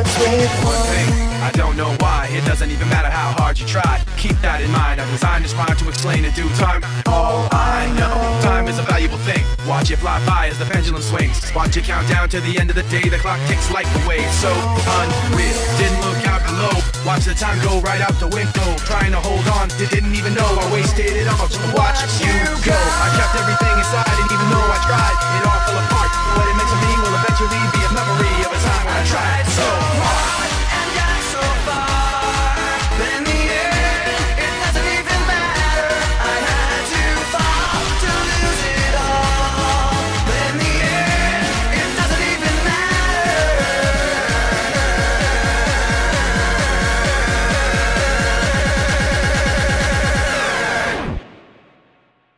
starts with One thing, I don't know why. It doesn't even matter how hard you try. Keep that in mind. I designed this rhyme to explain in due time. All I know, time is a valuable thing. Watch it fly by as the pendulum swings. Watch it count down to the end of the day. The clock ticks like the waves. So unreal. Didn't look out below. Watch the time go right out the window. Trying to hold on, didn't even know I wasted it all just to watch you go. I kept everything inside, and even though I tried, it all fell apart. What it meant to me will eventually be a memory of a time when I tried so hard and got so far, but in the end, it doesn't even matter. I had to fall to lose it all, but in the end, it doesn't even matter.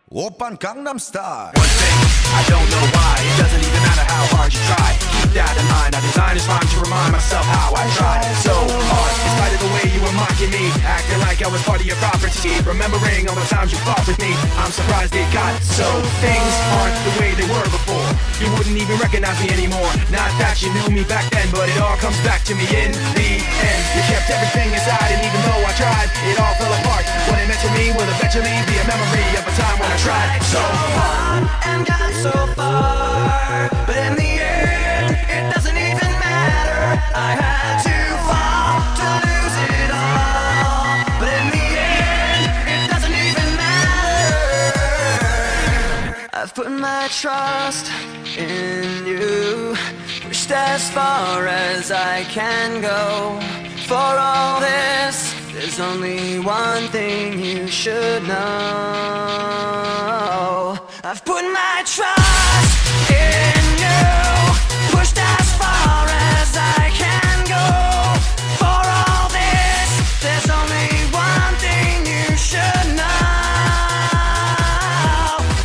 Oppan Gangnam Style. One thing, I don't know why. It doesn't even matter how hard you try. Keep that in mind. I designed this rhyme to remind myself how I tried so hard. In spite of the way you were mocking me, acting like I was part of your property, remembering all the times you fought with me, I'm surprised it got so. Things aren't the way they were before. You wouldn't even recognize me anymore. Not that you knew me back then, but it all comes back to me in the end. You kept everything inside, and even though I tried, it all fell apart. What it meant to me will eventually be a memory of a time when I tried so hard And got so far, but in the end, it doesn't even matter. I had to fall to lose it all, but in the end, it doesn't even matter. I've put my trust in you, pushed as far as I can go. For all this, there's only one thing you should know. I've put my trust in you, pushed as far as I can go. For all this, there's only one thing you should know.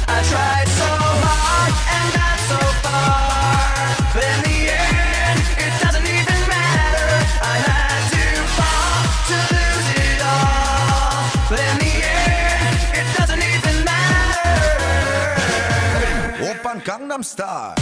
I tried so hard and got so far, but in the end, it doesn't even matter. I had to fall to lose it all, but in the end, it doesn't even matter. Oppan Gangnam Style.